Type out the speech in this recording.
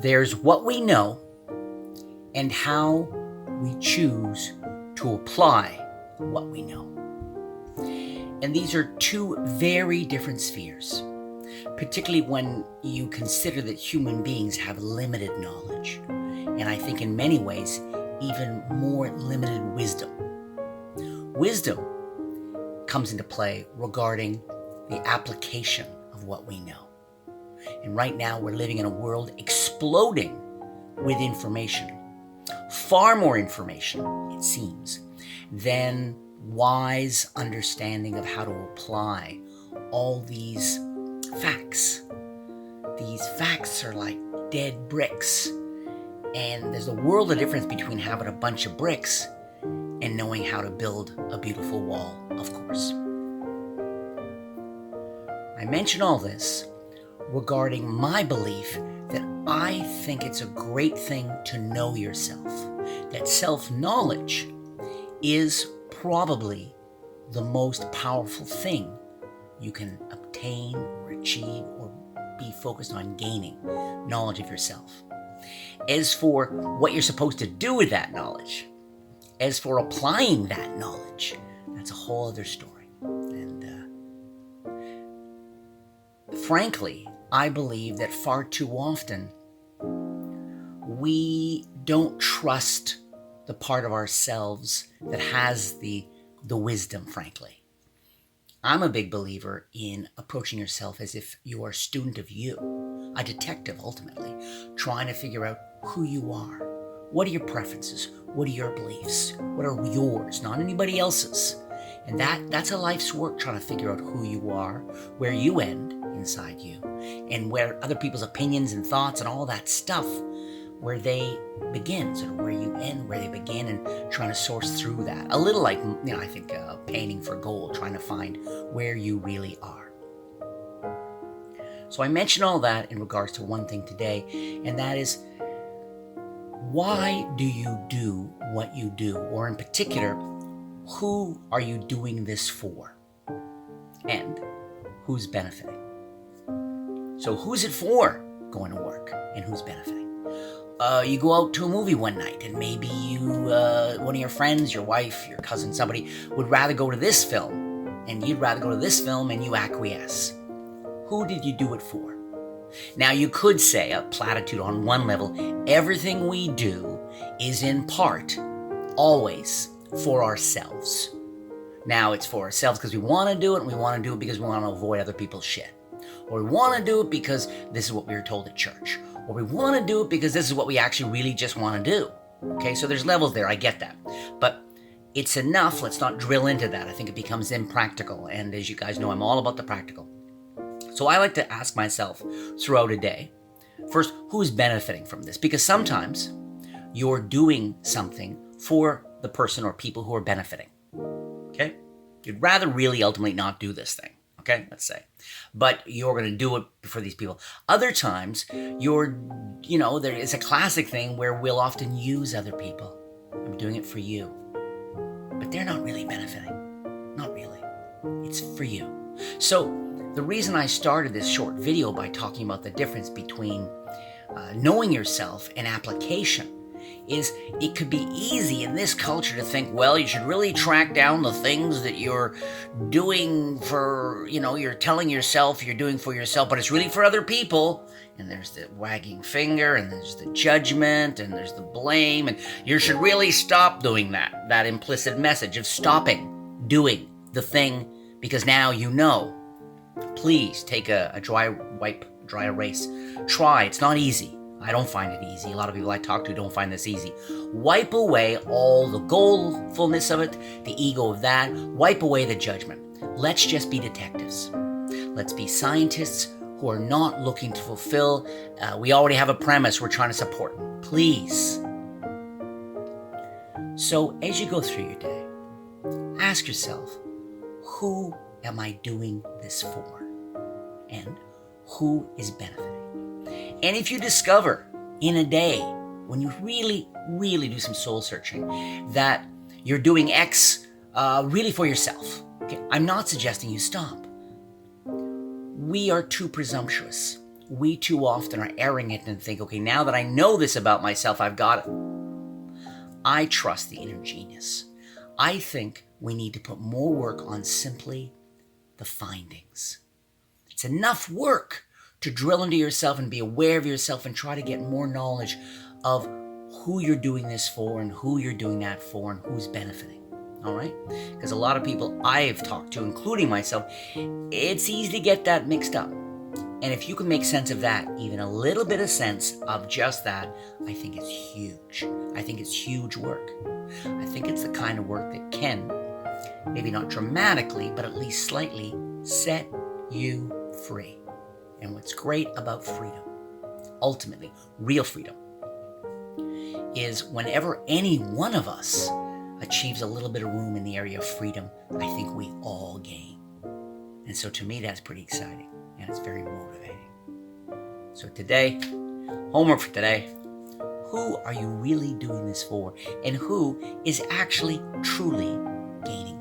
There's what we know and how we choose to apply what we know. And these are two very different spheres, particularly when you consider that human beings have limited knowledge, and I think in many ways, even more limited wisdom. Wisdom comes into play regarding the application of what we know. And right now we're living in a world exploding with information. Far more information, it seems, than wise understanding of how to apply all these facts. These facts are like dead bricks. And there's a world of difference between having a bunch of bricks and knowing how to build a beautiful wall, of course. I mention all this regarding my belief that I think it's a great thing to know yourself, that self-knowledge is probably the most powerful thing you can obtain or achieve or be focused on gaining knowledge of yourself. As for what you're supposed to do with that knowledge, as for applying that knowledge, that's a whole other story. And frankly, I believe that far too often we don't trust the part of ourselves that has the wisdom, frankly. I'm a big believer in approaching yourself as if you are a student of you, a detective ultimately, trying to figure out who you are. What are your preferences? What are your beliefs? What are yours, not anybody else's? And that's a life's work, trying to figure out who you are, where you end inside you, and where other people's opinions and thoughts and all that stuff, where they begin, sort of where you end, where they begin, and trying to source through that. A little like, I think painting for gold, trying to find where you really are. So I mention all that in regards to one thing today, and that is, why do you do what you do? Or in particular, who are you doing this for? And who's benefiting? So who's it for going to work, and who's benefiting? You go out to a movie one night, and maybe one of your friends, your wife, your cousin, somebody would rather go to this film, and you'd rather go to this film, and you acquiesce. Who did you do it for? Now, you could say, a platitude on one level, everything we do is in part, always, for ourselves. Now, it's for ourselves because we want to do it, and we want to do it because we want to avoid other people's shit. Or we want to do it because this is what we were told at church. Or we want to do it because this is what we actually really just want to do. Okay, so there's levels there, I get that. But it's enough, let's not drill into that. I think it becomes impractical, and as you guys know, I'm all about the practical. So I like to ask myself throughout a day, first, who's benefiting from this? Because sometimes you're doing something for the person or people who are benefiting. Okay? You'd rather really ultimately not do this thing. Okay, let's say. But you're going to do it for these people. Other times, there is a classic thing where we'll often use other people. I'm doing it for you. But they're not really benefiting. Not really. It's for you. So, the reason I started this short video by talking about the difference between knowing yourself and application is it could be easy in this culture to think, well, you should really track down the things that you're doing for, you're telling yourself you're doing for yourself, but it's really for other people. And there's the wagging finger, and there's the judgment, and there's the blame, and you should really stop doing that implicit message of stopping doing the thing, because now you know. Please take a dry erase. Try. It's not easy. I don't find it easy. A lot of people I talk to don't find this easy. Wipe away all the goalfulness of it, the ego of that. Wipe away the judgment. Let's just be detectives. Let's be scientists who are not looking to fulfill. We already have a premise we're trying to support. Please. So as you go through your day, ask yourself, who am I doing this for? And who is benefiting? And if you discover in a day, when you really, really do some soul searching, that you're doing X really for yourself, okay? I'm not suggesting you stop. We are too presumptuous. we too often are erring it and think, okay, now that I know this about myself, I've got it. I trust the inner genius. I think we need to put more work on simply the findings. It's enough work to drill into yourself and be aware of yourself and try to get more knowledge of who you're doing this for and who you're doing that for and who's benefiting. All right? Because a lot of people I've talked to, including myself, it's easy to get that mixed up. And if you can make sense of that, even a little bit of sense of just that, I think it's huge. I think it's huge work. I think it's the kind of work that can, maybe not dramatically, but at least slightly, set you free. And what's great about freedom, ultimately, real freedom, is whenever any one of us achieves a little bit of room in the area of freedom, I think we all gain. And so to me, that's pretty exciting. And it's very motivating. So today, homework for today, who are you really doing this for? And who is actually truly gaining